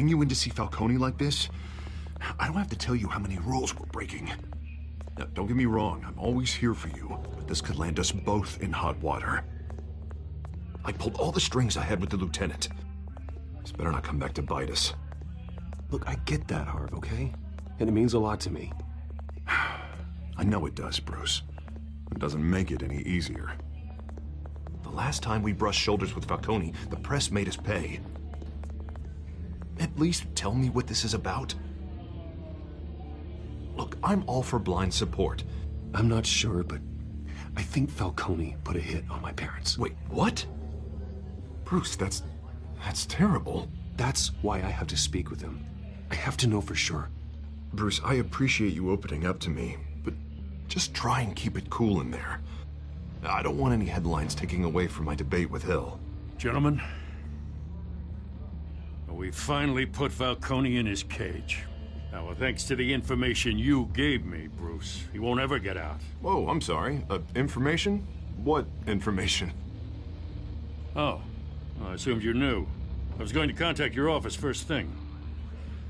Getting you in to see Falcone like this? I don't have to tell you how many rules we're breaking. Now, don't get me wrong, I'm always here for you, but this could land us both in hot water. I pulled all the strings I had with the lieutenant. This better not come back to bite us. Look, I get that, Harv, okay? And it means a lot to me. I know it does, Bruce. It doesn't make it any easier. The last time we brushed shoulders with Falcone, the press made us pay. At least tell me what this is about. Look, I'm all for blind support. I'm not sure, but I think Falcone put a hit on my parents. Wait, what? Bruce, that's terrible. That's why I have to speak with him. I have to know for sure. Bruce, I appreciate you opening up to me, but just try and keep it cool in there. I don't want any headlines taking away from my debate with Hill. Gentlemen, we finally put Falcone in his cage. Now, thanks to the information you gave me, Bruce, he won't ever get out. Whoa, I'm sorry. Information? What information? Oh, I assumed you knew. I was going to contact your office first thing,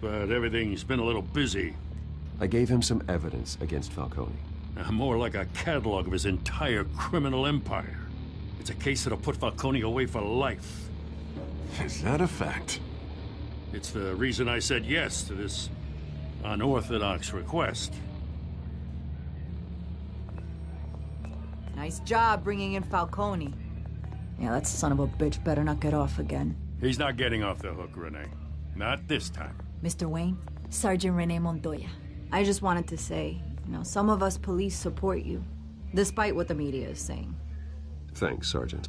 but everything's been a little busy. I gave him some evidence against Falcone. More like a catalog of his entire criminal empire. It's a case that'll put Falcone away for life. Is that a fact? It's the reason I said yes to this unorthodox request. Nice job bringing in Falcone. Yeah, that son of a bitch better not get off again. He's not getting off the hook, Renee. Not this time. Mr. Wayne, Sergeant Renee Montoya. I just wanted to say, some of us police support you, despite what the media is saying. Thanks, Sergeant.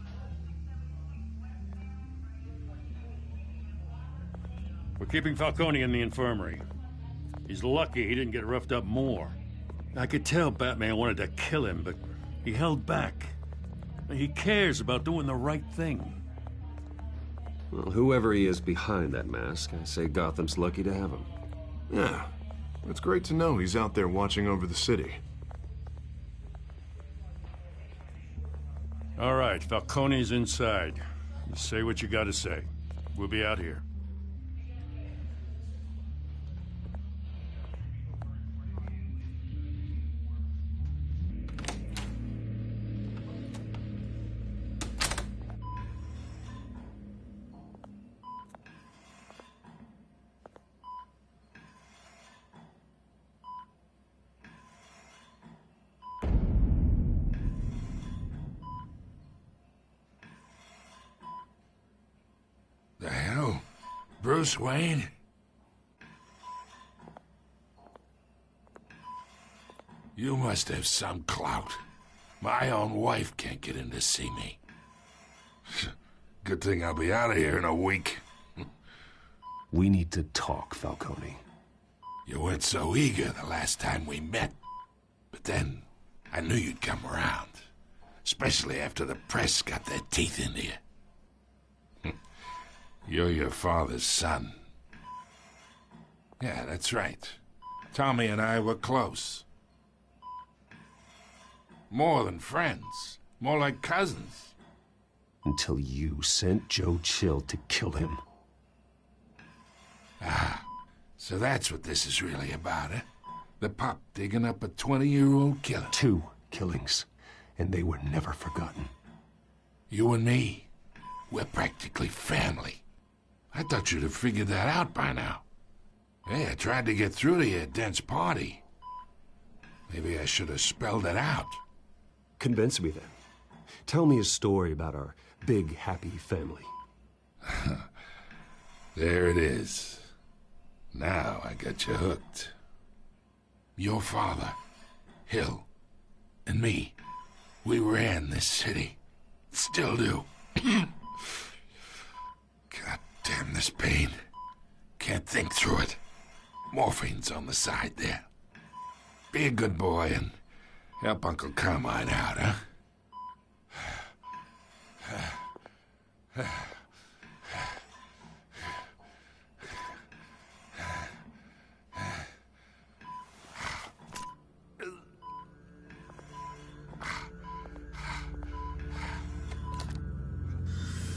We're keeping Falcone in the infirmary. He's lucky he didn't get roughed up more. I could tell Batman wanted to kill him, but he held back. He cares about doing the right thing. Well, whoever he is behind that mask, I say Gotham's lucky to have him. Yeah, it's great to know he's out there watching over the city. All right, Falcone's inside. You say what you gotta say. We'll be out here. The hell? Bruce Wayne? You must have some clout. My own wife can't get in to see me. Good thing I'll be out of here in a week. We need to talk, Falcone. You weren't so eager the last time we met. But then, I knew you'd come around. Especially after the press got their teeth into you. You're your father's son. Yeah, that's right. Tommy and I were close. More than friends. More like cousins. Until you sent Joe Chill to kill him. Ah, so that's what this is really about, eh? The pup digging up a 20-year-old killer. 2 killings, and they were never forgotten. You and me, we're practically family. I thought you'd have figured that out by now. Hey, I tried to get through to your dense party. Maybe I should have spelled it out. Convince me then. Tell me a story about our big, happy family. There it is. Now I got you hooked. Your father, Hill, and me, we ran this city. Still do. God damn this pain. Can't think through it. Morphine's on the side there. Be a good boy and help Uncle Carmine out, huh?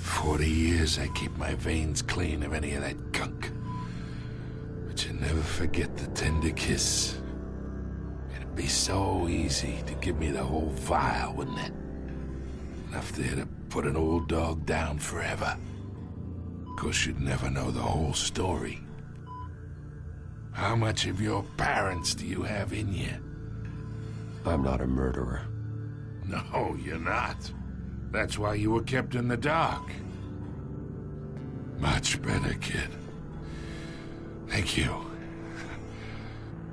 40 years I keep my veins clean of any of that gunk. can never forget the tender kiss. It'd be so easy to give me the whole vial, wouldn't it? Enough there to put an old dog down forever. Of course, you'd never know the whole story. How much of your parents do you have in you? I'm not a murderer. No, you're not. That's why you were kept in the dark. Much better, kid. Thank you.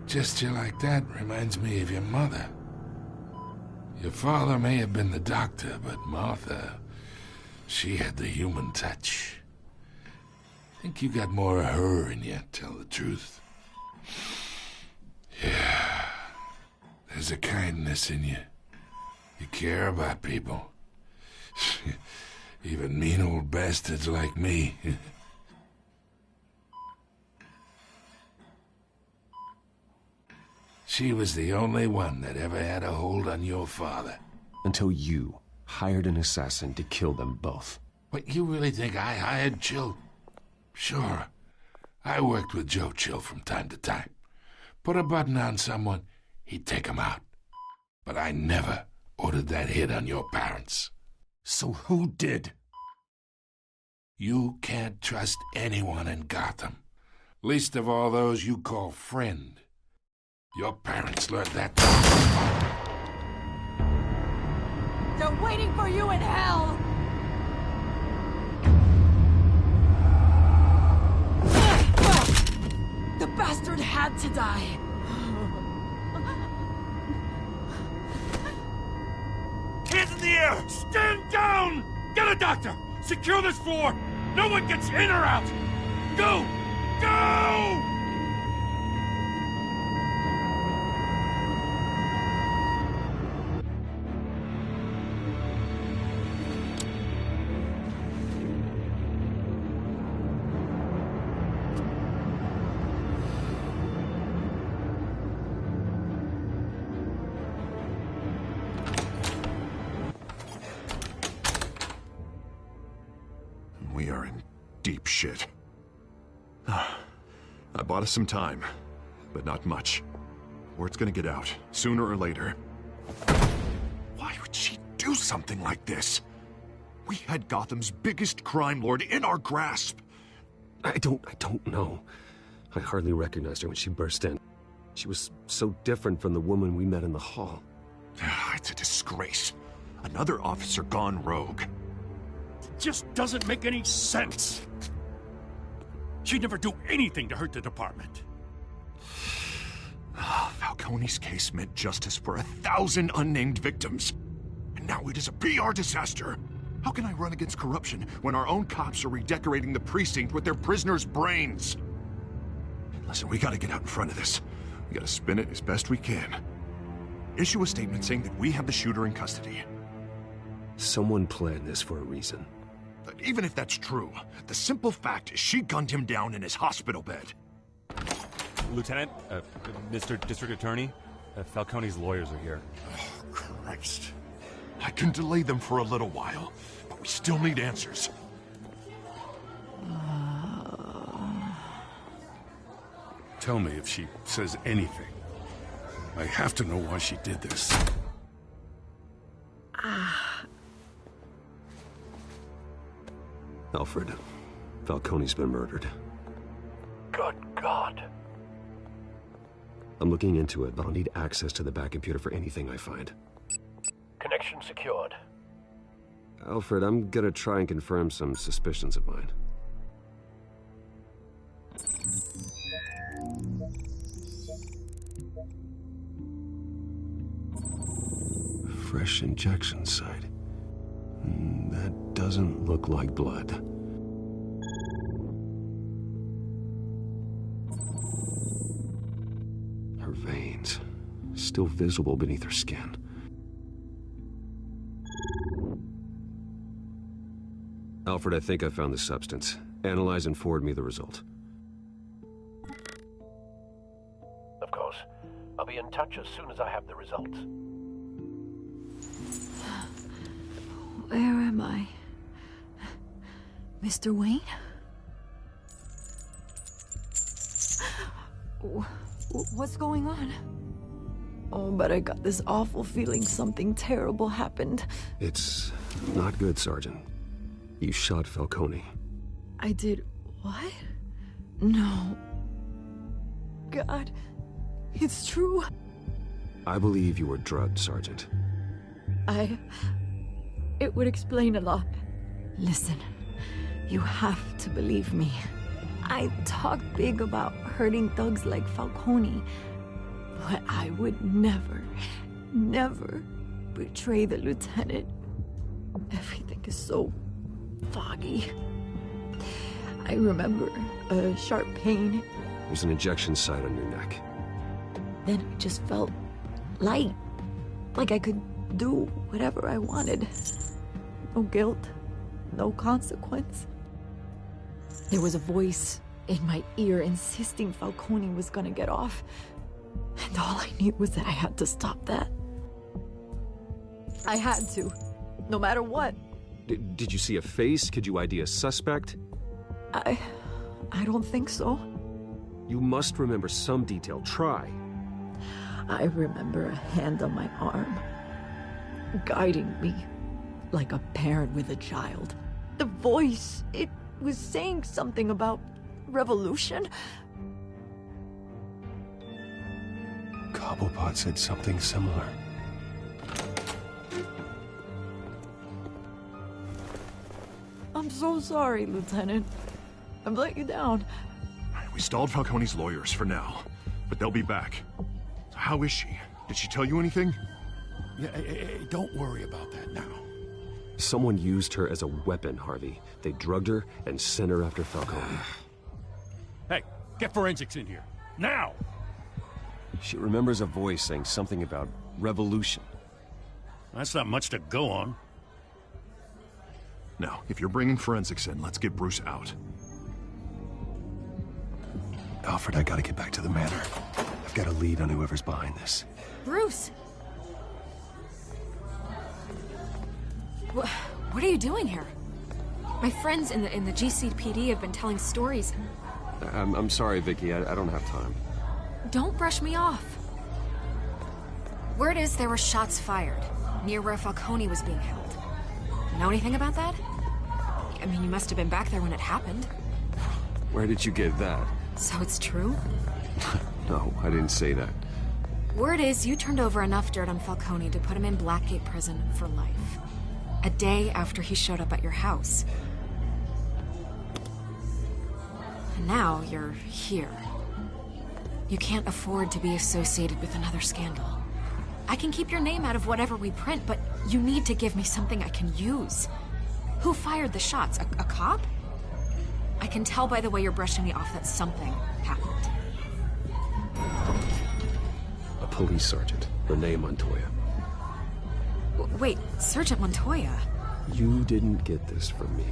Gesture like that reminds me of your mother. Your father may have been the doctor, but Martha, she had the human touch. I think you got more of her in you, tell the truth. Yeah. There's a kindness in you. You care about people. Even mean old bastards like me. She was the only one that ever had a hold on your father. Until you hired an assassin to kill them both. What, you really think I hired Chill? Sure. I worked with Joe Chill from time to time. Put a button on someone, he'd take him out. But I never ordered that hit on your parents. So who did? You can't trust anyone in Gotham. Least of all those you call friend. Your parents learned that. They're waiting for you in hell! The bastard had to die. Hands in the air! Stand down! Get a doctor! Secure this floor! No one gets in or out! Go! Go! We are in deep shit. I bought us some time, but not much. Word's gonna get out, sooner or later. Why would she do something like this? We had Gotham's biggest crime lord in our grasp. I don't know. I hardly recognized her when she burst in. She was so different from the woman we met in the hall. It's a disgrace. Another officer gone rogue. Just doesn't make any sense. She'd never do anything to hurt the department. Falcone's case meant justice for 1,000 unnamed victims. And now it is a PR disaster. How can I run against corruption when our own cops are redecorating the precinct with their prisoners' brains? Listen, we gotta get out in front of this. We gotta spin it as best we can. Issue a statement saying that we have the shooter in custody. Someone planned this for a reason. But even if that's true, the simple fact is she gunned him down in his hospital bed. Lieutenant, Mr. District Attorney, Falcone's lawyers are here. Oh, Christ. I can delay them for a little while, but we still need answers. Tell me if she says anything. I have to know why she did this. Alfred, Falcone's been murdered. Good God. I'm looking into it, but I'll need access to the back computer for anything I find. Connection secured. Alfred, I'm gonna try and confirm some suspicions of mine. Fresh injection site. That doesn't look like blood. Her veins, still visible beneath her skin. Alfred, I think I found the substance. Analyze and forward me the result. Of course. I'll be in touch as soon as I have the results. Where am I? Mr. Wayne? What's going on? Oh, but I got this awful feeling something terrible happened. It's not good, Sergeant. You shot Falcone. I did what? No. God, it's true. I believe you were drugged, Sergeant. It would explain a lot. Listen, you have to believe me. I talk big about hurting thugs like Falcone, but I would never, never betray the lieutenant. Everything is so foggy. I remember a sharp pain. There's an injection site on your neck. Then I just felt light, like I could do whatever I wanted. No guilt, no consequence. There was a voice in my ear insisting Falcone was gonna get off. And all I knew was that I had to stop that. I had to, no matter what. Did you see a face? Could you ID a suspect? I don't think so. You must remember some detail. Try. I remember a hand on my arm, guiding me like a parent with a child. The voice, it was saying something about revolution. Cobblepot said something similar. I'm so sorry, Lieutenant. I've let you down. We stalled Falcone's lawyers for now, but they'll be back. So how is she? Did she tell you anything? Yeah, don't worry about that now. Someone used her as a weapon, Harvey. They drugged her and sent her after Falcone. Hey, get forensics in here. Now! She remembers a voice saying something about revolution. That's not much to go on. Now, if you're bringing forensics in, let's get Bruce out. Alfred, I gotta get back to the manor. I've got a lead on whoever's behind this. Bruce! What are you doing here? My friends in the GCPD have been telling stories. I'm sorry, Vicky. I don't have time. Don't brush me off. Word is there were shots fired near where Falcone was being held. Know anything about that? I mean, you must have been back there when it happened. Where did you get that? So it's true? No, I didn't say that. Word is you turned over enough dirt on Falcone to put him in Blackgate Prison for life. A day after he showed up at your house. And now you're here. You can't afford to be associated with another scandal. I can keep your name out of whatever we print, but you need to give me something I can use. Who fired the shots? A cop? I can tell by the way you're brushing me off that something happened. A police sergeant, Renee Montoya. Wait, Sergeant Montoya? You didn't get this from me.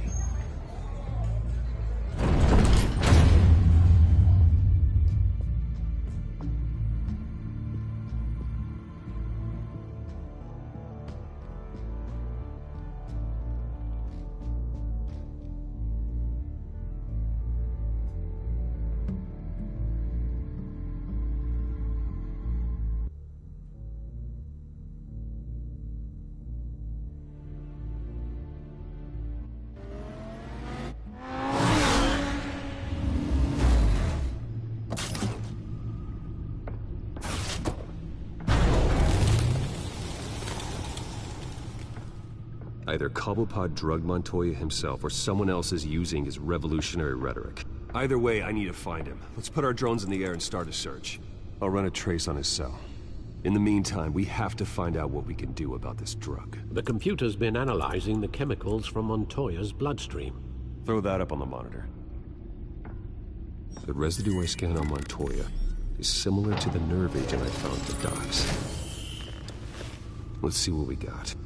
Either Cobblepot drugged Montoya himself, or someone else is using his revolutionary rhetoric. Either way, I need to find him. Let's put our drones in the air and start a search. I'll run a trace on his cell. In the meantime, we have to find out what we can do about this drug. The computer's been analyzing the chemicals from Montoya's bloodstream. Throw that up on the monitor. The residue I scanned on Montoya is similar to the nerve agent I found at the docks. Let's see what we got.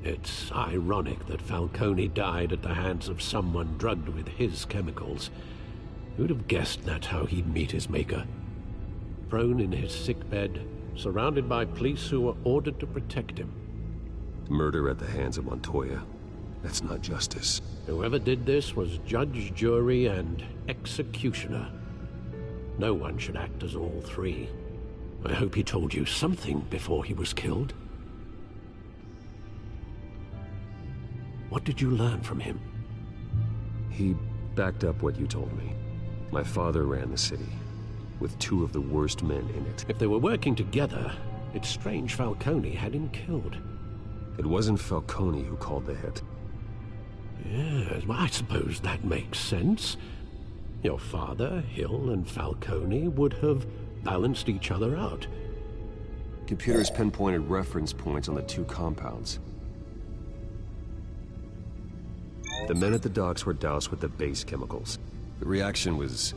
It's ironic that Falcone died at the hands of someone drugged with his chemicals. Who'd have guessed that's how he'd meet his maker? Prone in his sickbed, surrounded by police who were ordered to protect him. Murder at the hands of Montoya. That's not justice. Whoever did this was judge, jury, and executioner. No one should act as all three. I hope he told you something before he was killed. What did you learn from him? He backed up what you told me. My father ran the city, with two of the worst men in it. If they were working together, it's strange Falcone had him killed. It wasn't Falcone who called the hit. Yes, well, I suppose that makes sense. Your father, Hill, and Falcone would have balanced each other out. Computers pinpointed reference points on the two compounds. The men at the docks were doused with the base chemicals. The reaction was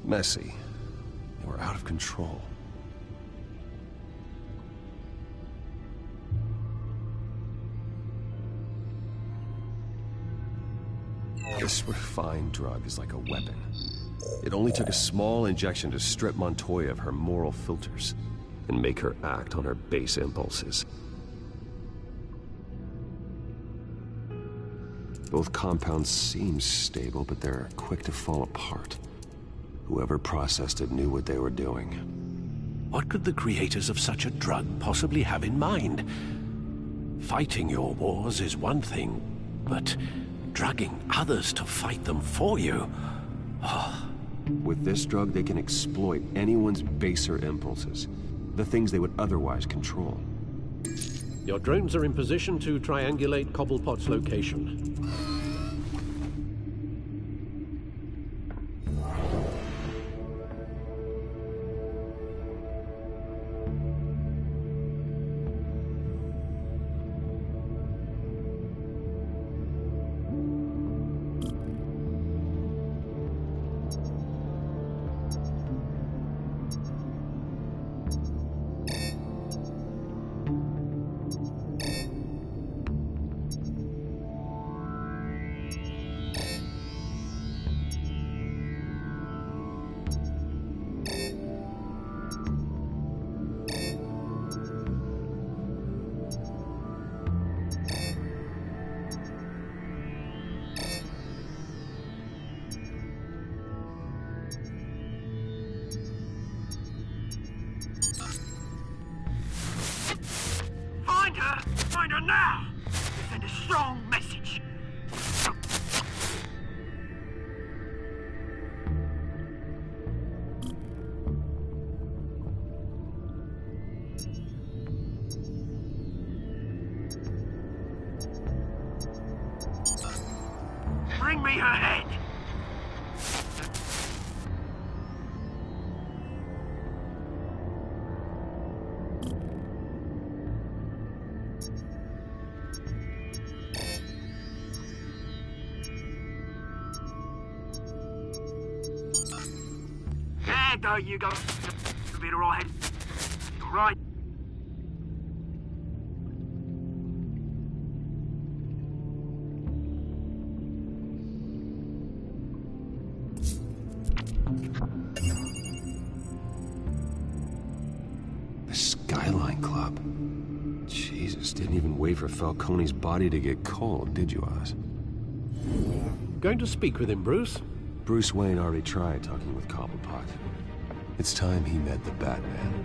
messy. They were out of control. This refined drug is like a weapon. It only took a small injection to strip Montoya of her moral filters and make her act on her base impulses. Both compounds seem stable, but they're quick to fall apart. Whoever processed it knew what they were doing. What could the creators of such a drug possibly have in mind? Fighting your wars is one thing, but drugging others to fight them for you? Oh. With this drug, they can exploit anyone's baser impulses, the things they would otherwise control. Your drones are in position to triangulate Cobblepot's location. Find her now! Send a strong message. Bring me her head! There you go. A bit of right head. Right. The Skyline Club. Jesus, didn't even wait for Falcone's body to get cold, did you, Oz? Going to speak with him, Bruce? Bruce Wayne already tried talking with Cobblepot. It's time he met the Batman.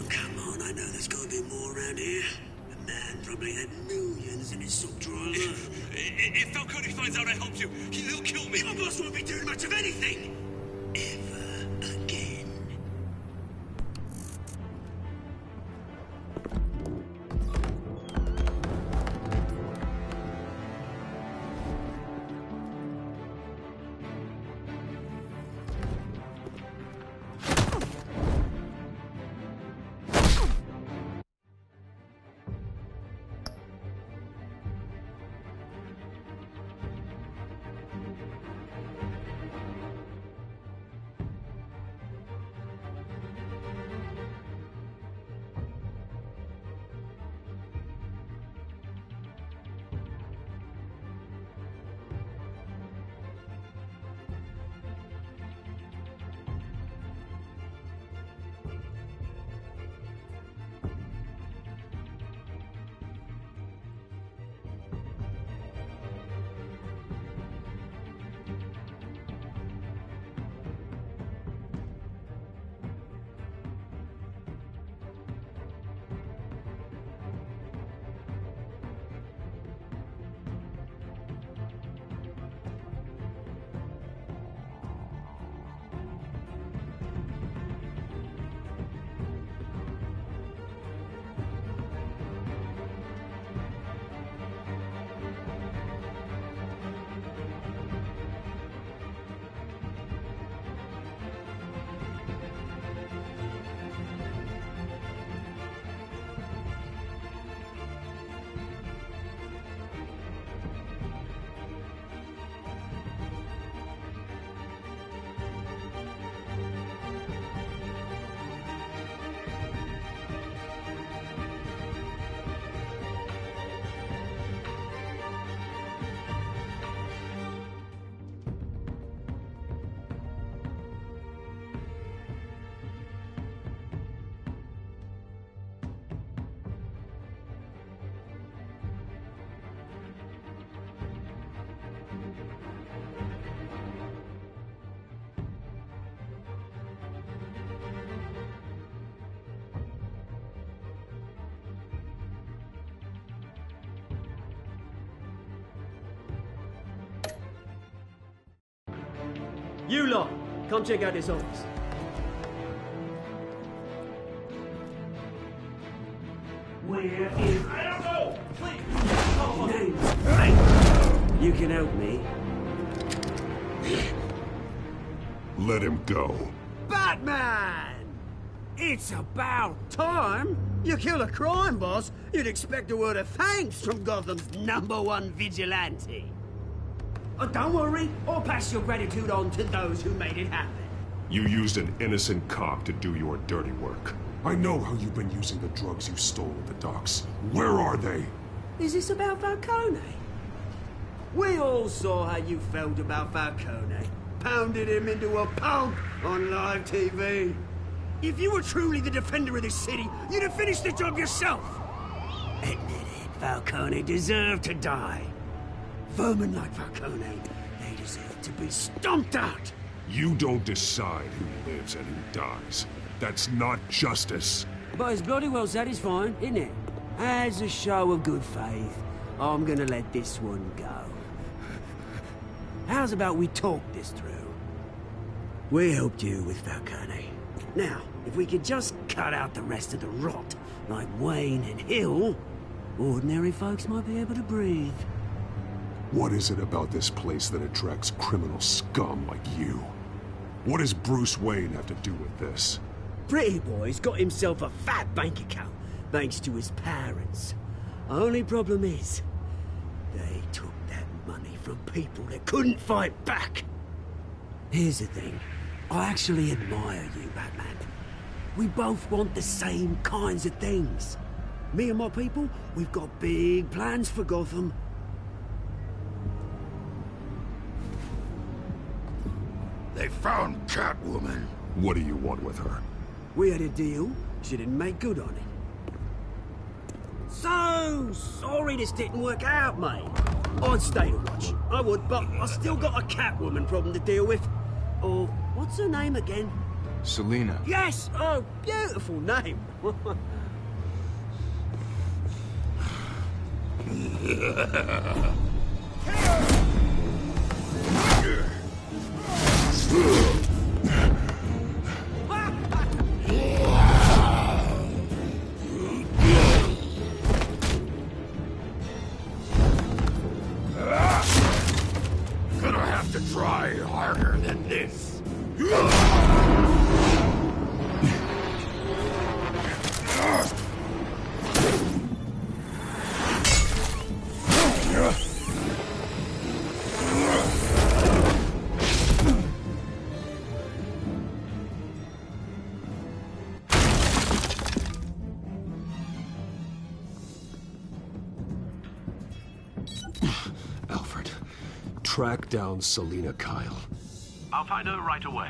Come on, I know there's gotta be more around here. The man probably had millions in his sub drawer. If Falcone finds out I helped you, he'll kill me. Your boss won't be doing much of anything. Ever again. You lot, come check out this office. Where is... I don't know! Please! You can help me. Let him go. Batman! It's about time. You kill a crime boss, you'd expect a word of thanks from Gotham's #1 vigilante. Oh, don't worry, I'll pass your gratitude on to those who made it happen. You used an innocent cop to do your dirty work. I know how you've been using the drugs you stole at the docks. Where are they? Is this about Falcone? We all saw how you felt about Falcone. Pounded him into a pulp on live TV. If you were truly the defender of this city, you'd have finished the job yourself. Admit it, Falcone deserved to die. Vermin like Falcone, they deserve to be stomped out. You don't decide who lives and who dies. That's not justice. But it's bloody well satisfying, isn't it? As a show of good faith, I'm gonna let this one go. How's about we talk this through? We helped you with Falcone. Now, if we could just cut out the rest of the rot, like Wayne and Hill, ordinary folks might be able to breathe. What is it about this place that attracts criminal scum like you? What does Bruce Wayne have to do with this? Pretty Boy's got himself a fat bank account, thanks to his parents. Only problem is, they took that money from people that couldn't fight back. Here's the thing. I actually admire you, Batman. We both want the same kinds of things. Me and my people, we've got big plans for Gotham. They found Catwoman. What do you want with her? We had a deal. She didn't make good on it. So sorry this didn't work out, mate. I'd stay to watch. I would, but I still got a Catwoman problem to deal with. Oh, what's her name again? Selina. Yes! Oh, beautiful name. Gonna have to try harder than this. Alfred, track down Selina Kyle. I'll find her right away.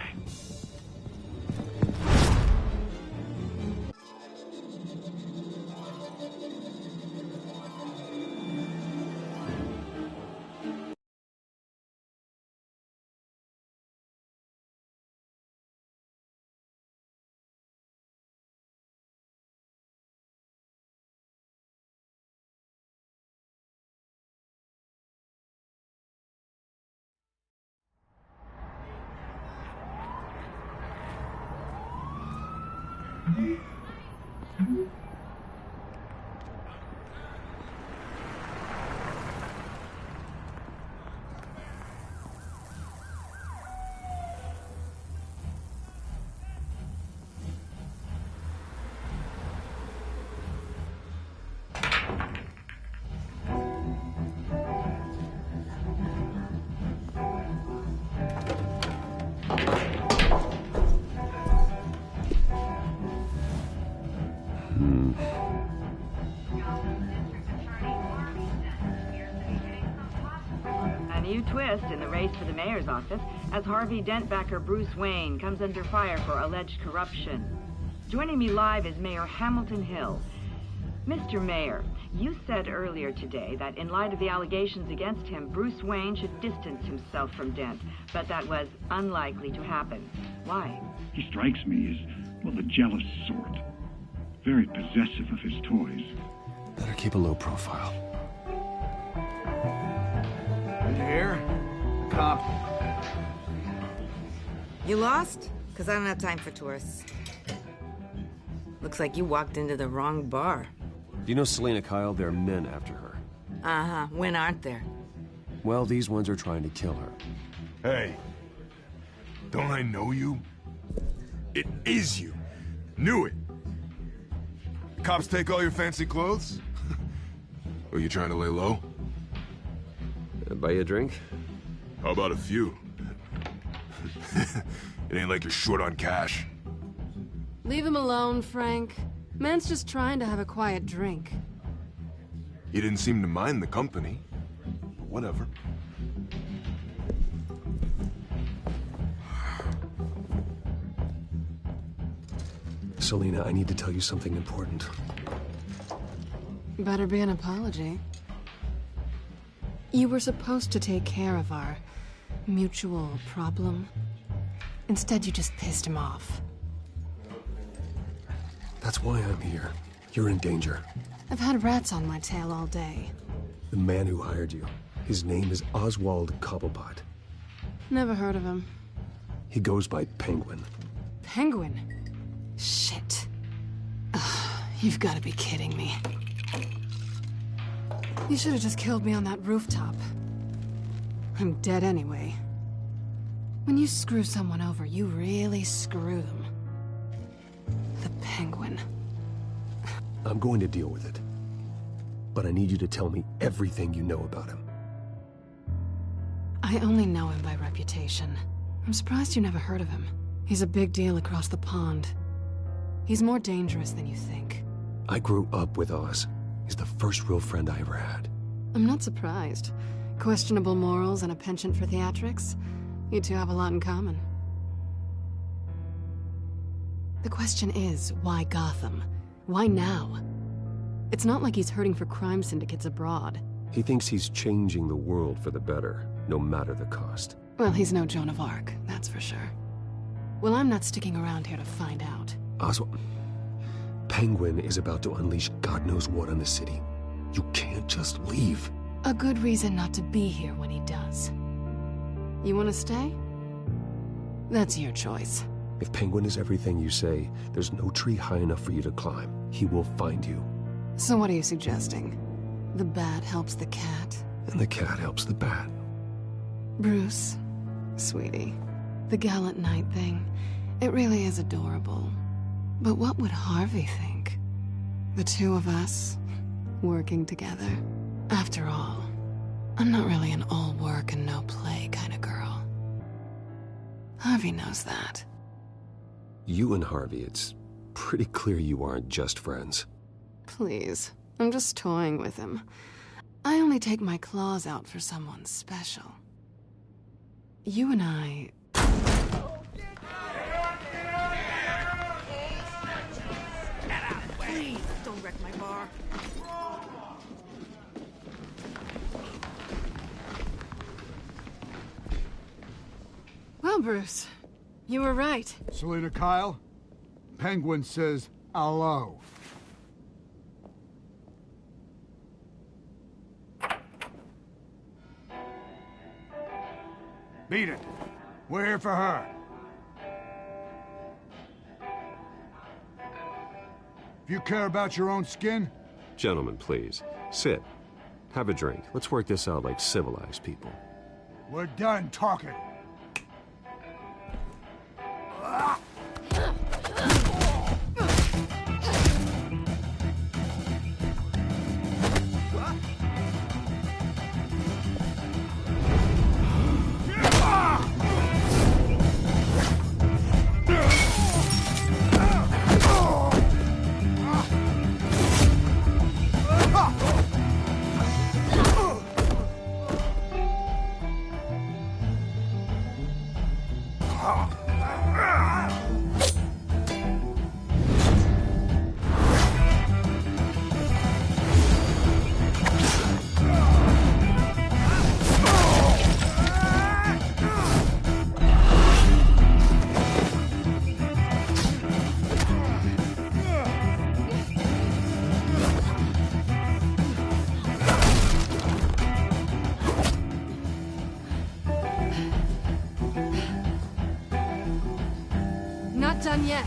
A new twist in the race for the mayor's office as Harvey Dent backer Bruce Wayne comes under fire for alleged corruption. Joining me live is Mayor Hamilton Hill. Mr. Mayor, you said earlier today that in light of the allegations against him, Bruce Wayne should distance himself from Dent, but that was unlikely to happen. Why? He strikes me as, well, the jealous sort. Very possessive of his toys. Better keep a low profile. And here, cop. You lost? Because I don't have time for tourists. Looks like you walked into the wrong bar. Do you know Selena Kyle? There are men after her. Uh-huh. When aren't there? Well, these ones are trying to kill her. Hey. Don't I know you? It is you. Knew it. Cops take all your fancy clothes? Are you trying to lay low? Buy you a drink? How about a few? It ain't like you're short on cash. Leave him alone, Frank. Man's just trying to have a quiet drink. He didn't seem to mind the company. Whatever. Selena, I need to tell you something important. Better be an apology. You were supposed to take care of our mutual problem. Instead, you just pissed him off. That's why I'm here. You're in danger. I've had rats on my tail all day. The man who hired you, his name is Oswald Cobblepot. Never heard of him. He goes by Penguin. Penguin? Shit. Ugh, you've got to be kidding me. You should have just killed me on that rooftop. I'm dead anyway. When you screw someone over, you really screw them. The Penguin. I'm going to deal with it. But I need you to tell me everything you know about him. I only know him by reputation. I'm surprised you never heard of him. He's a big deal across the pond. He's more dangerous than you think. I grew up with Oz. He's the first real friend I ever had. I'm not surprised. Questionable morals and a penchant for theatrics. You two have a lot in common. The question is, why Gotham? Why now? It's not like he's hurting for crime syndicates abroad. He thinks he's changing the world for the better, no matter the cost. Well, he's no Joan of Arc, that's for sure. Well, I'm not sticking around here to find out. Oswald, Penguin is about to unleash God knows what on the city. You can't just leave. A good reason not to be here when he does. You want to stay? That's your choice. If Penguin is everything you say, there's no tree high enough for you to climb. He will find you. So what are you suggesting? The bat helps the cat? And the cat helps the bat. Bruce, sweetie, the gallant knight thing, it really is adorable. But what would Harvey think? The two of us, working together. After all, I'm not really an all work and no play kind of girl. Harvey knows that. You and Harvey, it's pretty clear you aren't just friends. Please, I'm just toying with him. I only take my claws out for someone special. You and I... Please, don't wreck my bar. Well, Bruce, you were right. Selena Kyle, Penguin says hello. Beat it. We're here for her. If you care about your own skin... Gentlemen, please. Sit. Have a drink. Let's work this out like civilized people. We're done talking. done yet.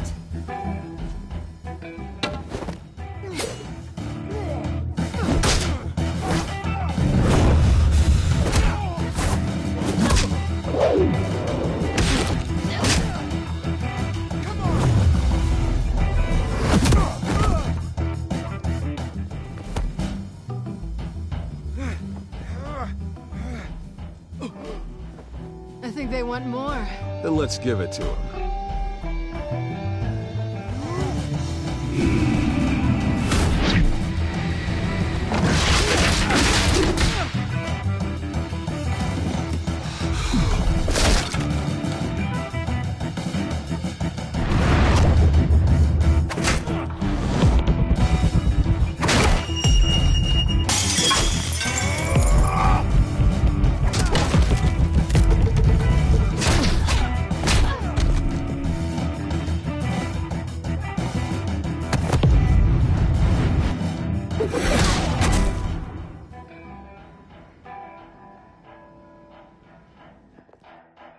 I think they want more. Then let's give it to them.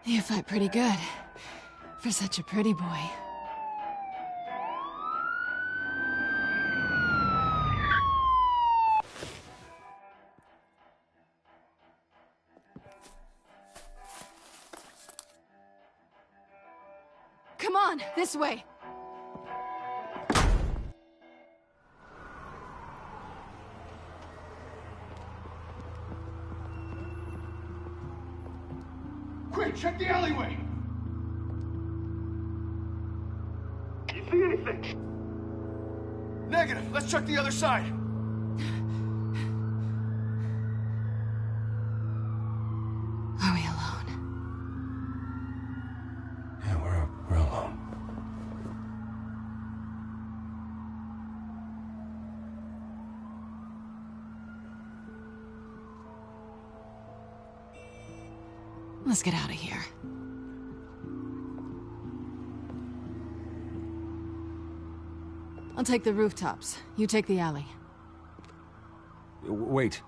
You fight pretty good. For such a pretty boy. Come on, this way. Quick, check the alleyway! You see anything? Negative. Let's check the other side. Are we alone? Yeah, we're alone. Let's get out of here. I'll take the rooftops. You take the alley. Wait.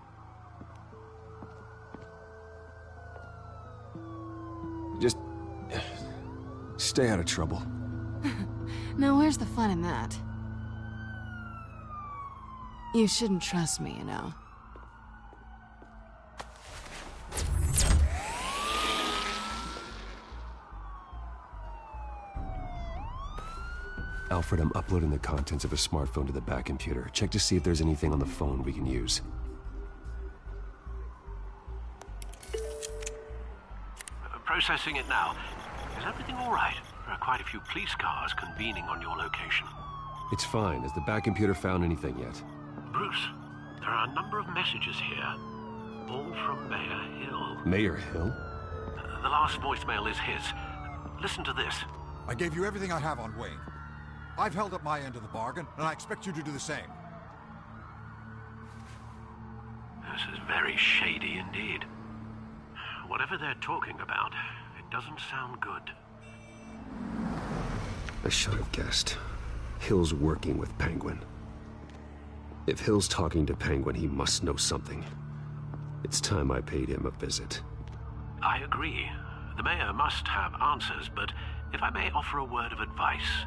Just... stay out of trouble. Now where's the fun in that? You shouldn't trust me, you know. Alfred, I'm uploading the contents of a smartphone to the back computer. Check to see if there's anything on the phone we can use. Processing it now. Is everything all right? There are quite a few police cars convening on your location. It's fine. Has the back computer found anything yet? Bruce, there are a number of messages here, all from Mayor Hill. Mayor Hill? The last voicemail is his. Listen to this. I gave you everything I have on Wayne. I've held up my end of the bargain, and I expect you to do the same. This is very shady indeed. Whatever they're talking about, it doesn't sound good. I should have guessed. Hill's working with Penguin. If Hill's talking to Penguin, he must know something. It's time I paid him a visit. I agree. The mayor must have answers, but if I may offer a word of advice.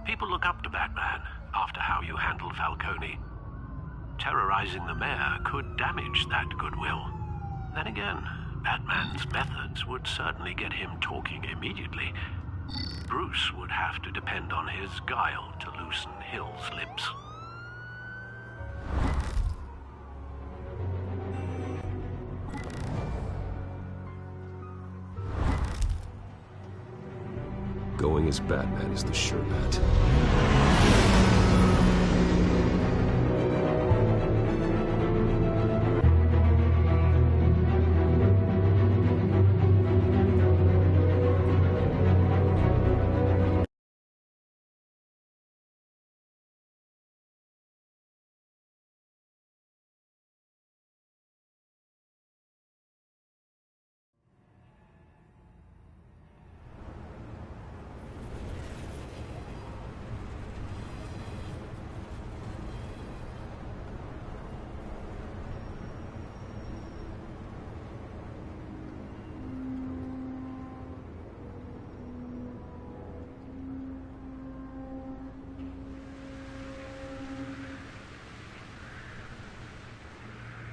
People look up to Batman after how you handled Falcone. Terrorizing the mayor could damage that goodwill. Then again, Batman's methods would certainly get him talking immediately. Bruce would have to depend on his guile to loosen Hill's lips. Going as Batman is the sure bet.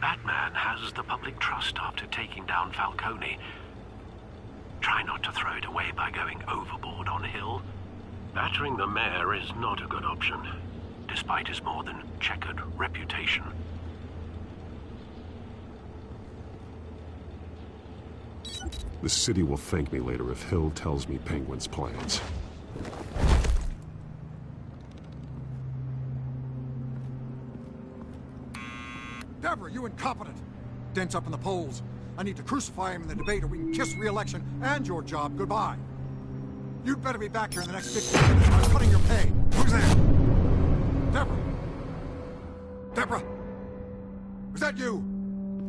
Batman has the public trust after taking down Falcone. Try not to throw it away by going overboard on Hill. Battering the mayor is not a good option, despite his more than checkered reputation. The city will thank me later if Hill tells me Penguin's plans. Deborah, you incompetent! Dent's up in the polls. I need to crucify him in the debate or we can kiss re-election and your job goodbye. You'd better be back here in the next 15 minutes or I'm cutting your pay. Who's there? Deborah! Deborah! Was that you?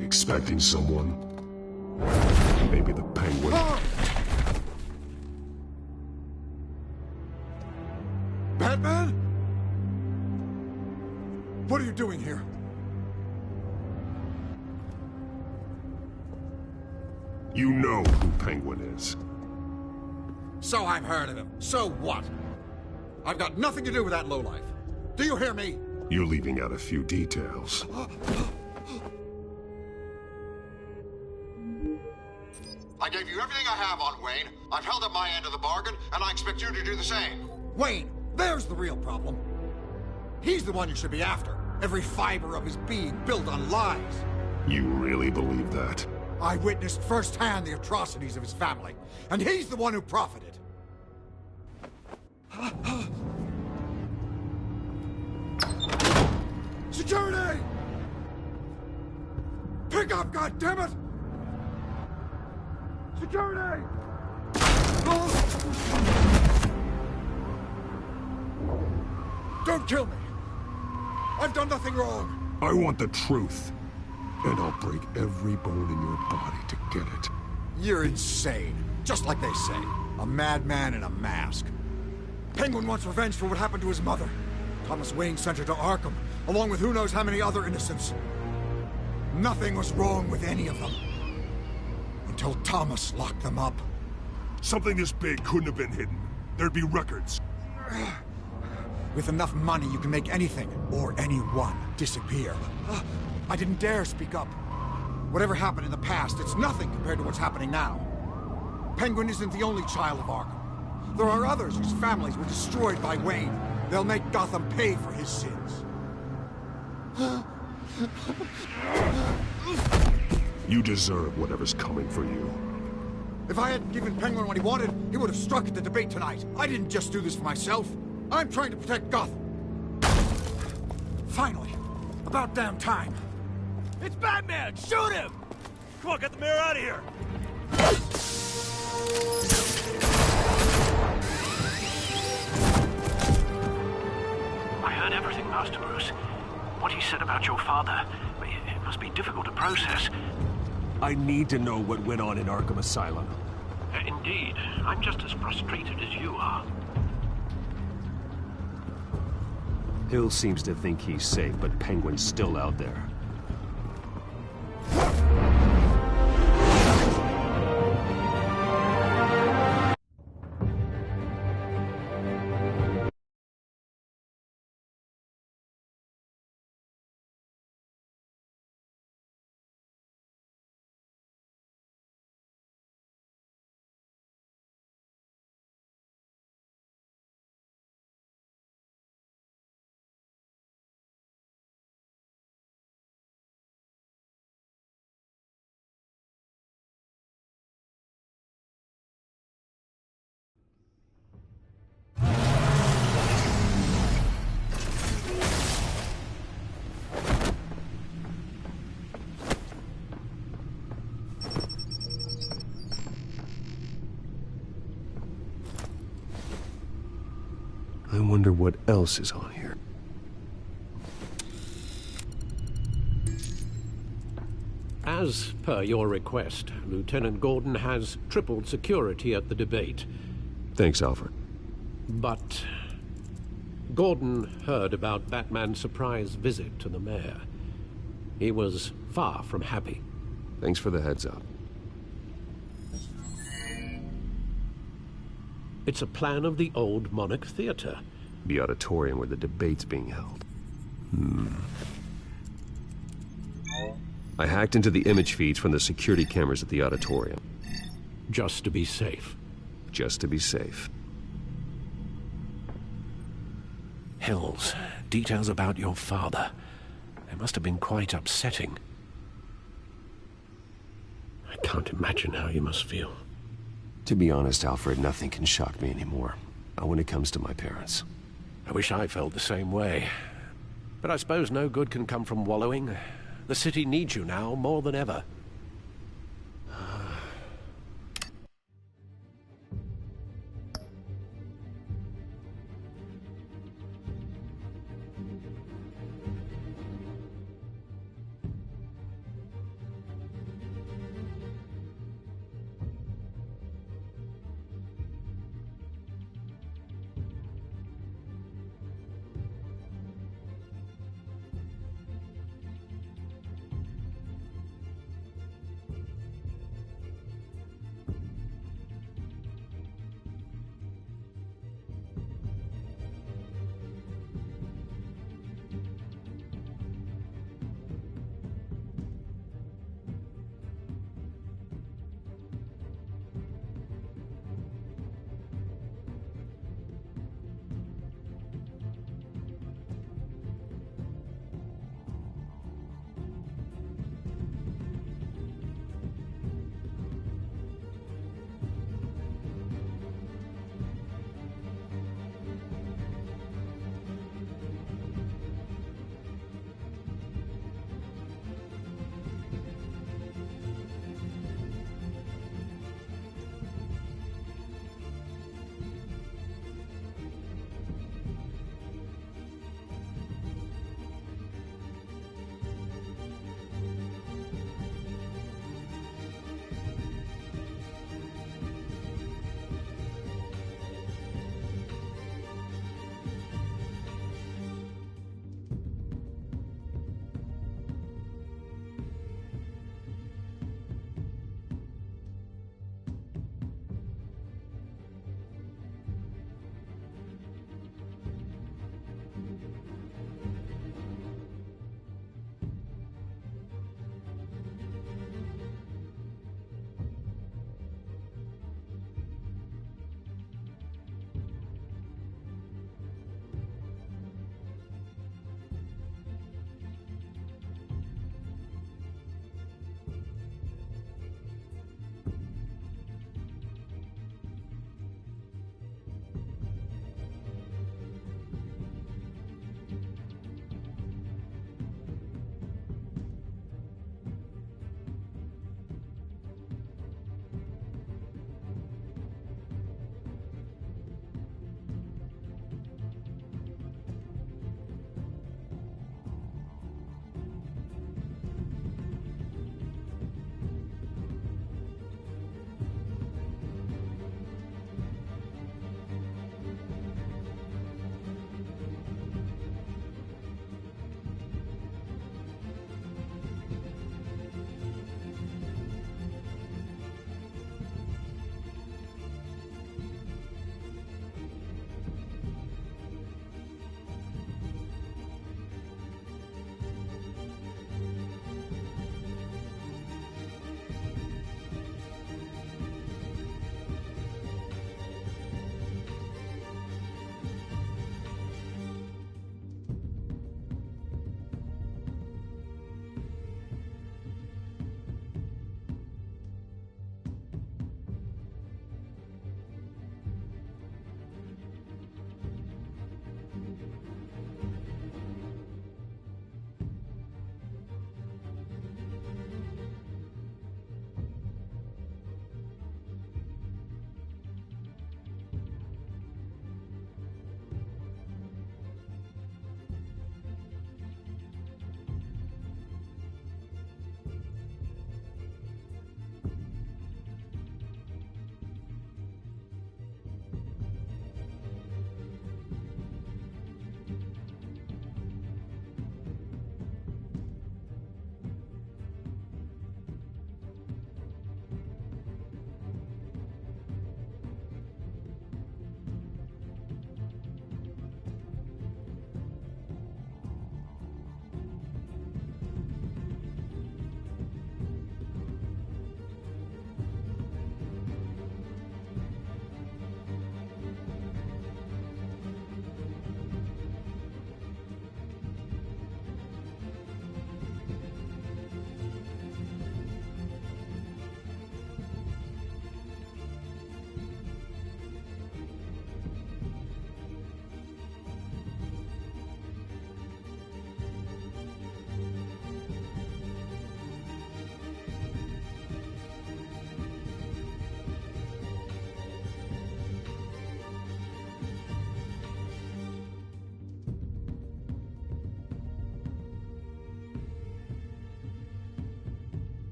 Expecting someone? Maybe the Penguin. Ah! Batman? What are you doing here? You know who Penguin is. So I've heard of him. So what? I've got nothing to do with that lowlife. Do you hear me? You're leaving out a few details. I gave you everything I have on Wayne. I've held up my end of the bargain, and I expect you to do the same. Wayne, there's the real problem. He's the one you should be after. Every fiber of his being built on lies. You really believe that? I witnessed firsthand the atrocities of his family, and he's the one who profited. Security! Pick up, goddammit! Security! Don't kill me! I've done nothing wrong! I want the truth. And I'll break every bone in your body to get it. You're insane. Just like they say. A madman in a mask. Penguin wants revenge for what happened to his mother. Thomas Wayne sent her to Arkham, along with who knows how many other innocents. Nothing was wrong with any of them. Until Thomas locked them up. Something this big couldn't have been hidden. There'd be records. With enough money, you can make anything, or anyone, disappear. I didn't dare speak up. Whatever happened in the past, it's nothing compared to what's happening now. Penguin isn't the only child of Arkham. There are others whose families were destroyed by Wayne. They'll make Gotham pay for his sins. You deserve whatever's coming for you. If I hadn't given Penguin what he wanted, he would have struck at the debate tonight. I didn't just do this for myself. I'm trying to protect Gotham. Finally. About damn time. It's Batman! Shoot him! Come on, get the mayor out of here! I heard everything, Master Bruce. What he said about your father, it must be difficult to process. I need to know what went on in Arkham Asylum. Indeed. I'm just as frustrated as you are. Hill seems to think he's safe, but Penguin's still out there. I wonder what else is on here. As per your request, Lieutenant Gordon has tripled security at the debate. Thanks, Alfred. But Gordon heard about Batman's surprise visit to the mayor. He was far from happy. Thanks for the heads up. It's a plan of the old Monarch Theater. The auditorium where the debate's being held. I hacked into the image feeds from the security cameras at the auditorium. Just to be safe. Just to be safe. Hills, details about your father. They must have been quite upsetting. I can't imagine how you must feel. To be honest, Alfred, nothing can shock me anymore. Not when it comes to my parents. I wish I felt the same way. But I suppose no good can come from wallowing. The city needs you now more than ever.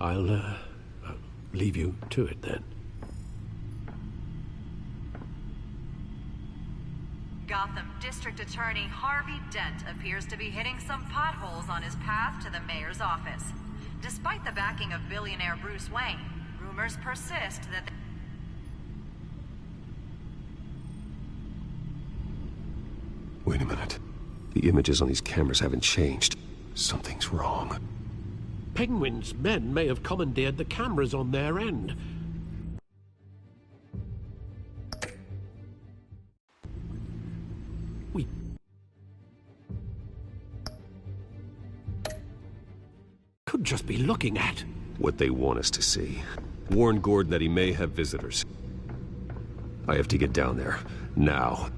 I'll leave you to it then. Gotham District Attorney Harvey Dent appears to be hitting some potholes on his path to the mayor's office. Despite the backing of billionaire Bruce Wayne, rumors persist that... Wait a minute. The images on these cameras haven't changed. Something's wrong. Penguin's men may have commandeered the cameras on their end. We could just be looking at what they want us to see. Warn Gordon that he may have visitors. I have to get down there. Now.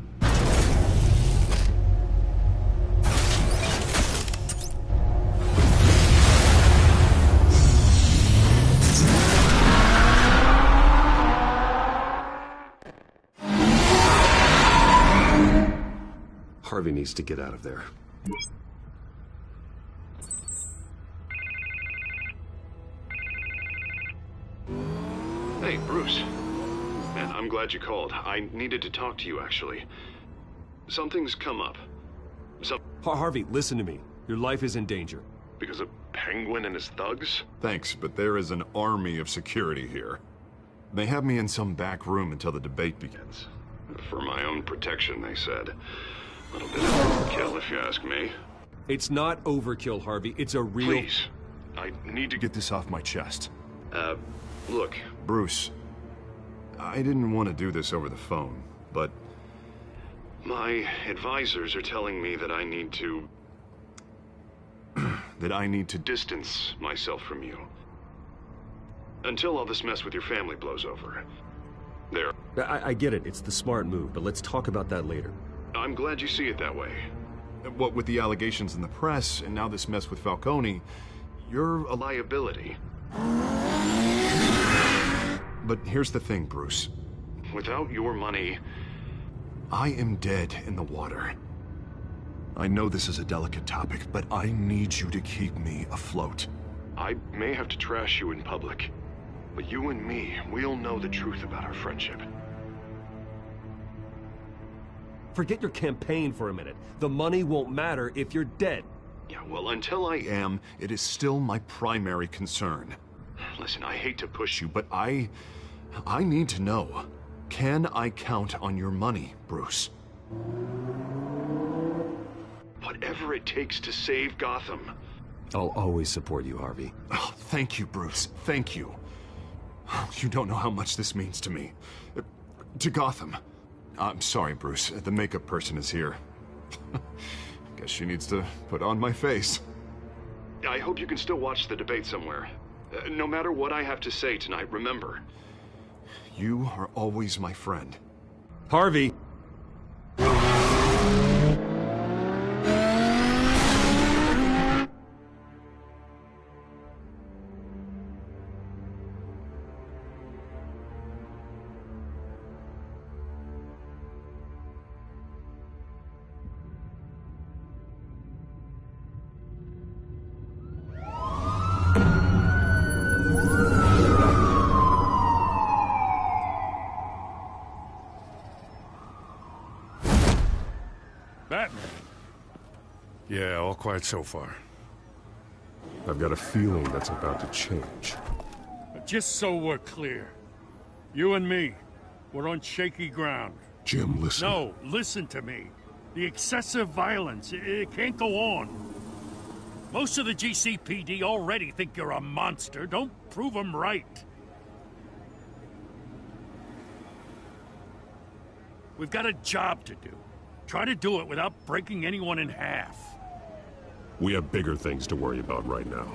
Harvey needs to get out of there. Hey, Bruce. Man, I'm glad you called. I needed to talk to you, actually. Something's come up. Harvey, listen to me. Your life is in danger. Because of Penguin and his thugs? Thanks, but there is an army of security here. They have me in some back room until the debate begins. For my own protection, they said. A little bit of overkill, if you ask me. It's not overkill, Harvey. It's a real... Please. I need to get this off my chest. Look, Bruce. I didn't want to do this over the phone, but... my advisors are telling me that I need to... that I need to distance myself from you. Until all this mess with your family blows over. There. I get it. It's the smart move, but let's talk about that later. I'm glad you see it that way. What with the allegations in the press, and now this mess with Falcone, you're a liability. But here's the thing, Bruce. Without your money, I am dead in the water. I know this is a delicate topic, but I need you to keep me afloat. I may have to trash you in public, but you and me, we'll know the truth about our friendship. Forget your campaign for a minute. The money won't matter if you're dead. Yeah, well, until I am, it is still my primary concern. Listen, I hate to push you, but I need to know. Can I count on your money, Bruce? Whatever it takes to save Gotham. I'll always support you, Harvey. Oh, thank you, Bruce. Thank you. You don't know how much this means to me. To Gotham. I'm sorry, Bruce. The makeup person is here. Guess she needs to put on my face. I hope you can still watch the debate somewhere. No matter what I have to say tonight, remember, you are always my friend. Harvey! Batman. Yeah, all quiet so far. I've got a feeling that's about to change. Just so we're clear, you and me, we're on shaky ground. Jim, listen. No, listen to me. The excessive violence, it can't go on. Most of the GCPD already think you're a monster. Don't prove them right. We've got a job to do. Try to do it without breaking anyone in half. We have bigger things to worry about right now.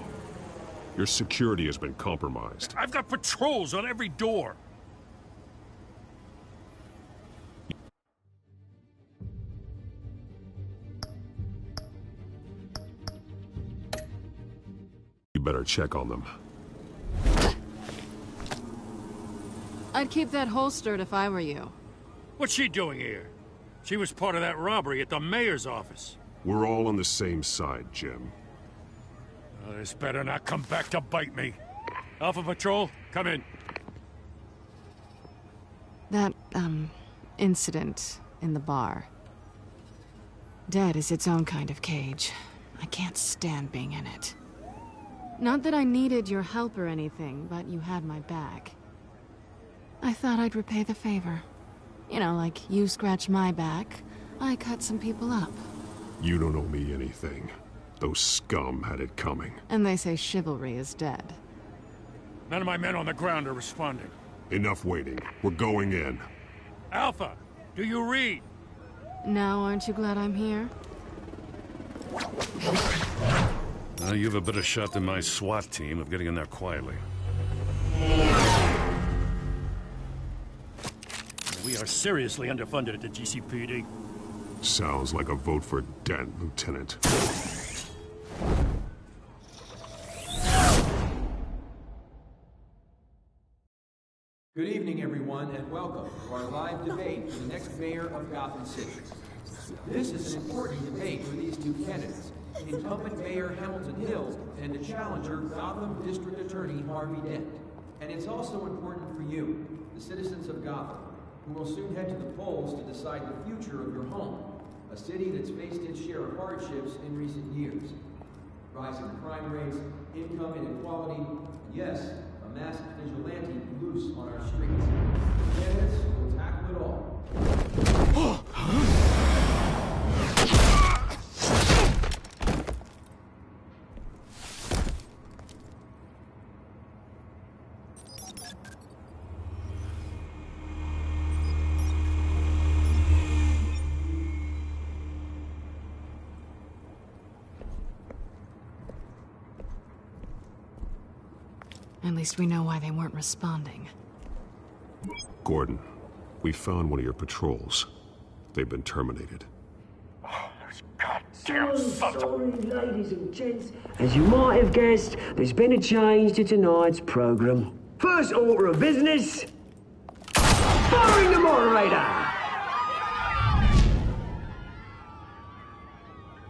Your security has been compromised. I've got patrols on every door. You better check on them. I'd keep that holstered if I were you. What's she doing here? She was part of that robbery at the mayor's office. We're all on the same side, Jim. This better not come back to bite me. Alpha Patrol, come in. That, incident in the bar. Dead is its own kind of cage. I can't stand being in it. Not that I needed your help or anything, but you had my back. I thought I'd repay the favor. You know, like you scratch my back, I cut some people up. You don't owe me anything. Those scum had it coming. And they say chivalry is dead. None of my men on the ground are responding. Enough waiting. We're going in. Alpha, do you read? Now aren't you glad I'm here? You have a better shot than my SWAT team of getting in there quietly. We are seriously underfunded at the GCPD. Sounds like a vote for Dent, Lieutenant. Good evening, everyone, and welcome to our live debate for the next mayor of Gotham City. This is an important debate for these two candidates, incumbent Mayor Hamilton Hill and the challenger Gotham District Attorney Harvey Dent. And it's also important for you, the citizens of Gotham, who will soon head to the polls to decide the future of your home, a city that's faced its share of hardships in recent years. Rising crime rates, income inequality, and yes, a masked vigilante loose on our streets. Candidates will tackle it all. At least we know why they weren't responding. Gordon, we found one of your patrols. They've been terminated. So sorry, ladies and gents. As you might have guessed, there's been a change to tonight's program. First order of business, firing the moderator!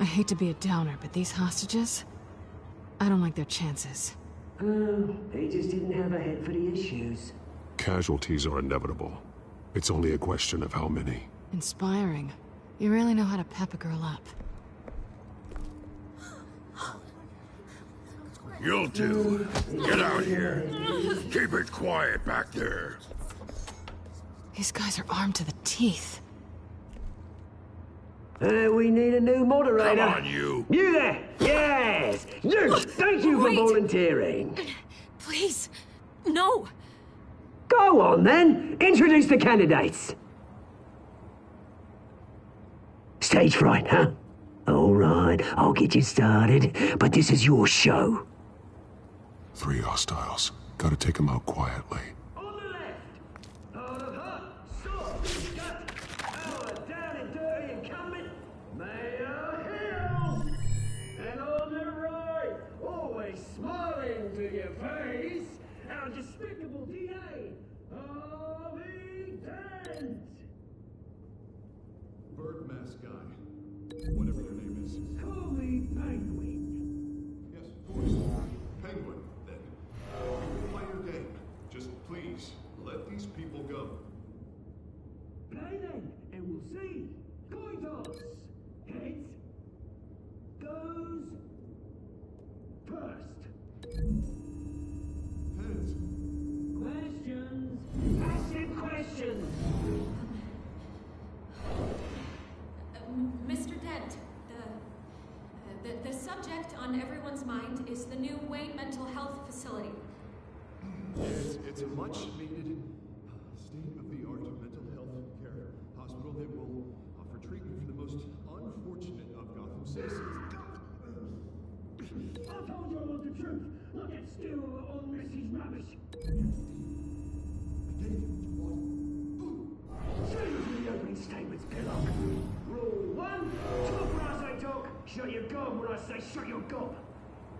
I hate to be a downer, but these hostages? I don't like their chances. He just didn't have a head for the issues. Casualties are inevitable. It's only a question of how many. Inspiring. You really know how to pep a girl up. You'll do. Get out here. Keep it quiet back there. These guys are armed to the teeth. We need a new moderator. Come on, you. You there! Yes! You! Thank you for volunteering. Please, no. Go on, then. Introduce the candidates. Stage fright, huh? All right, I'll get you started, but this is your show. 3 hostiles. Gotta take them out quietly. Smiling to your face, our despicable DA, Harvey Dent! Bird mask guy. Whatever your name is. Call me Penguin. Yes, of course. Penguin, then. You play your game. Just please, let these people go. Play then, and we'll see. Coin toss. Heads goes first. Heads. Questions? Asking questions! Mr. Dent, the subject on everyone's mind is the new Wayne Mental Health Facility. Yes, it's a much-needed state-of-the-art mental health care hospital that will offer treatment for the most unfortunate of Gotham citizens. I told you I want the truth. Not get still all Mrs. Rubbish. Change to the opening statements, Pillock. Rule 1, talk when I say talk, shut your gob when I say shut your gob.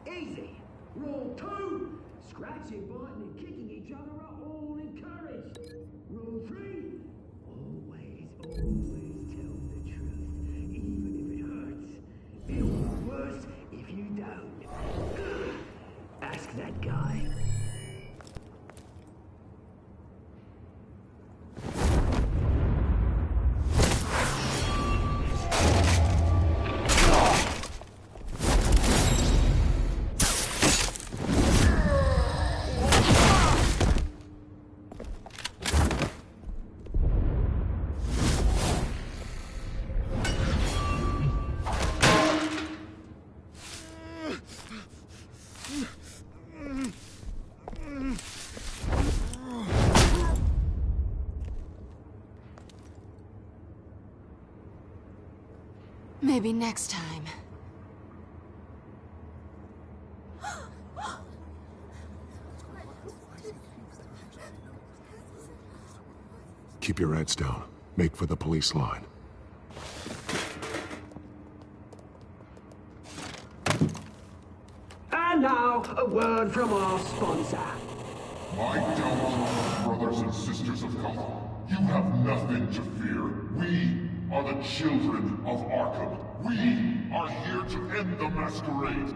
Easy. Rule 2, scratching, biting and kicking each other are all encouraged. Rule 3, always tell the truth, even if it hurts. It'll be worse if you don't. Ask that guy. Maybe next time. Keep your heads down. Make for the police line. And now, a word from our sponsor. My Telltale brothers and sisters of Gotham, you have nothing to fear. We are the children of Arkham. We are here to end the masquerade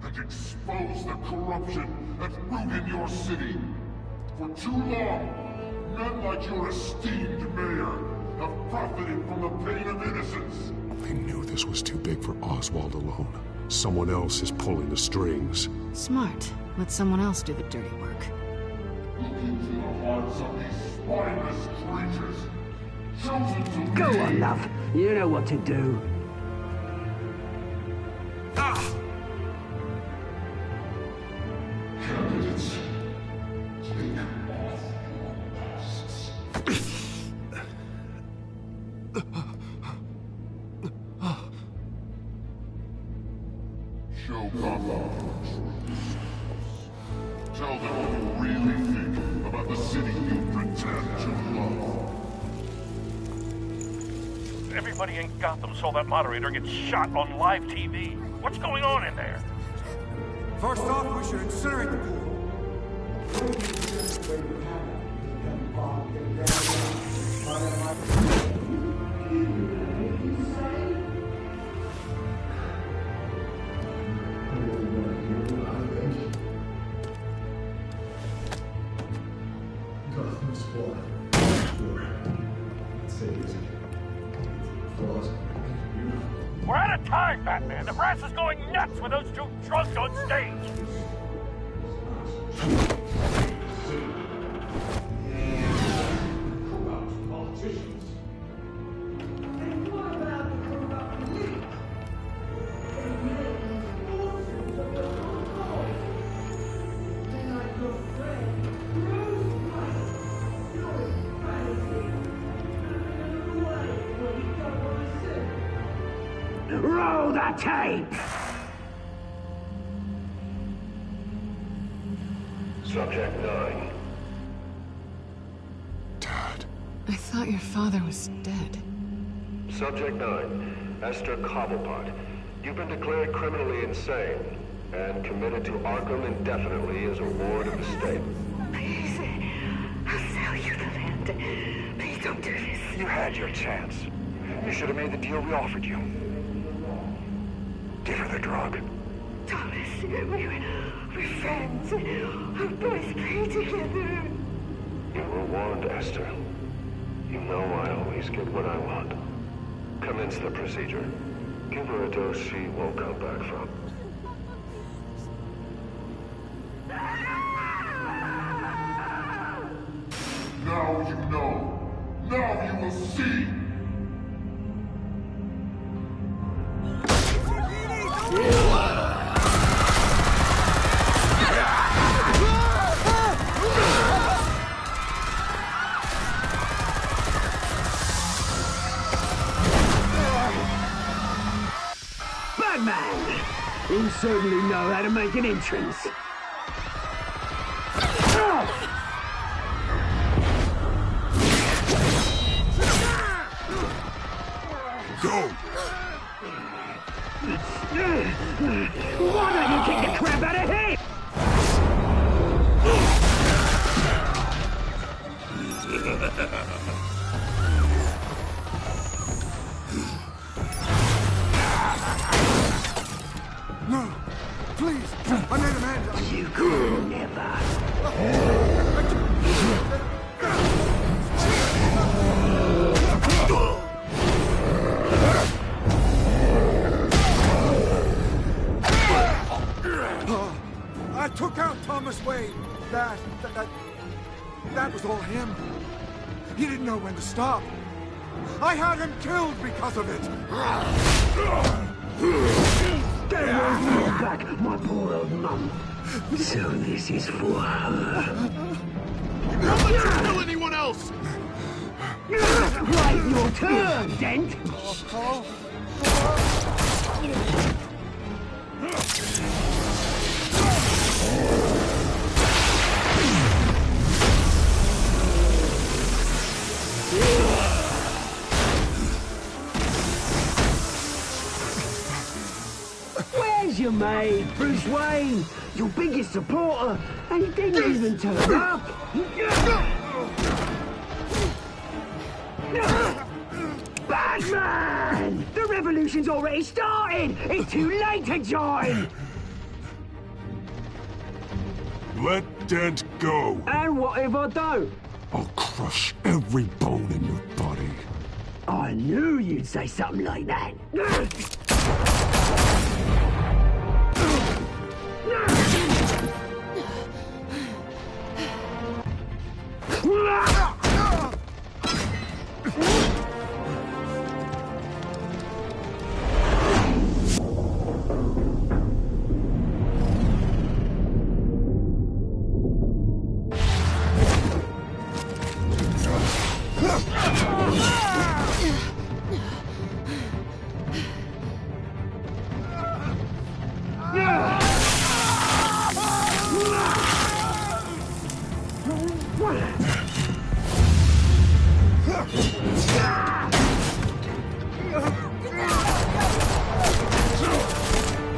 and expose the corruption that root in your city. For too long, men like your esteemed mayor have profited from the pain of innocence. They knew this was too big for Oswald alone. Someone else is pulling the strings. Smart. Let someone else do the dirty work. Look into the hearts of these spineless creatures, chosen to Go lead. on, love. You know what to do. Candidates, take off your masks. Show Gotham your truth. Tell them what you really think about the city you pretend to love. Everybody in Gotham saw that moderator get shot on live TV. What's going on in there? First off, we should incinerate the pool. We're out of time, Batman. The brass is going nuts with those two drunks on stage. Roll the tape! Subject 9. I thought your father was dead. Subject 9, Esther Cobblepot. You've been declared criminally insane and committed to Arkham indefinitely as a ward of the state. Please, I'll sell you the land. Please don't do this. You had your chance. You should have made the deal we offered you. Give her the drug. Thomas, we're friends. Our boys play together. You were warned, Esther. You know I always get what I want. Commence the procedure. Give her a dose she won't come back from. Now you know. Now you will see. Batman! You certainly know how to make an entrance. Go! Why don't you kick the crap out of him? No! Please! I made Amanda! You could never. I took out Thomas Wayne. That was all him. He didn't know when to stop. I had him killed because of it. Get away back, my poor old mum. So this is for her. Don't let you kill anyone else! Right, your turn, Dent. Where's your mate, Bruce Wayne? Your biggest supporter, and he didn't even turn up. Batman! The revolution's already started! It's too late to join! Let Dent go. And what if I don't? I'll crush every bone in your body. I knew you'd say something like that.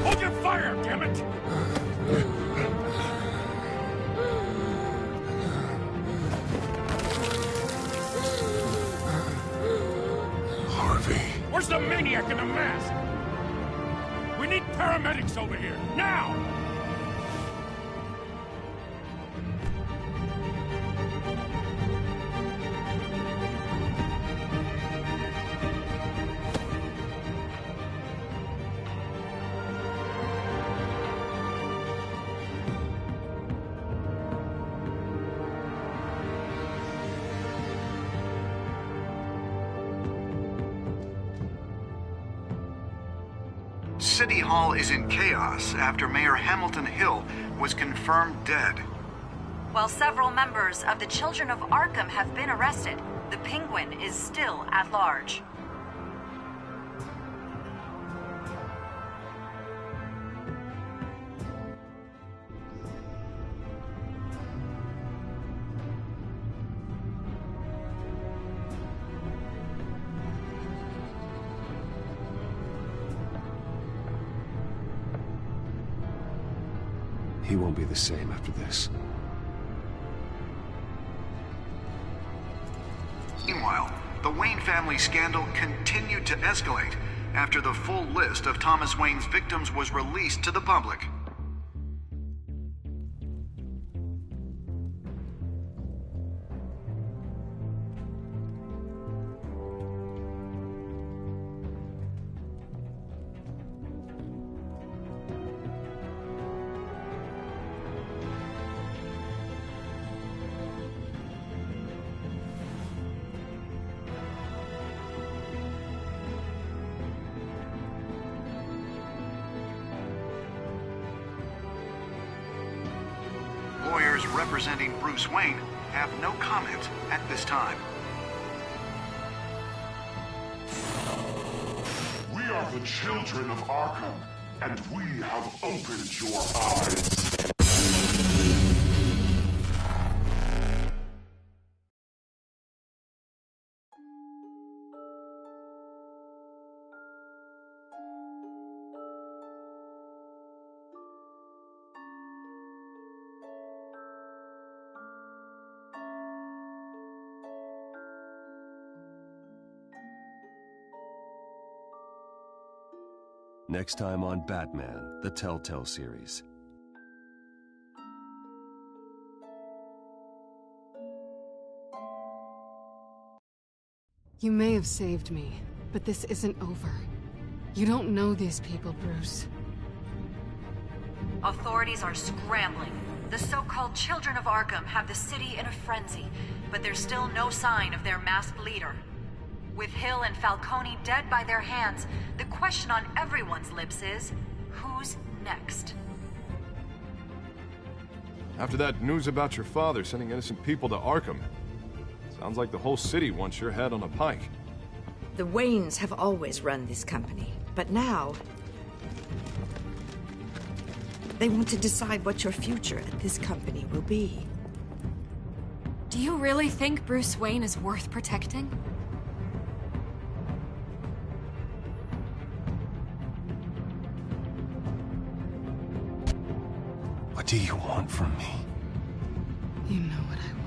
Hold your fire, damn it! Harvey. Where's the maniac in the mask? We need paramedics over here, now! City Hall is in chaos after Mayor Hamilton Hill was confirmed dead. While several members of the Children of Arkham have been arrested, the Penguin is still at large. He won't be the same after this. Meanwhile, the Wayne family scandal continued to escalate after the full list of Thomas Wayne's victims was released to the public. Lawyers representing Bruce Wayne have no comment at this time. We are the children of Arkham, and we have opened your eyes. Next time on Batman, the Telltale series. You may have saved me, but this isn't over. You don't know these people, Bruce. Authorities are scrambling. The so-called Children of Arkham have the city in a frenzy, but there's still no sign of their masked leader. With Hill and Falcone dead by their hands, the question on everyone's lips is, who's next? After that news about your father sending innocent people to Arkham, sounds like the whole city wants your head on a pike. The Waynes have always run this company. But now, they want to decide what your future at this company will be. Do you really think Bruce Wayne is worth protecting? What do you want from me? You know what I want.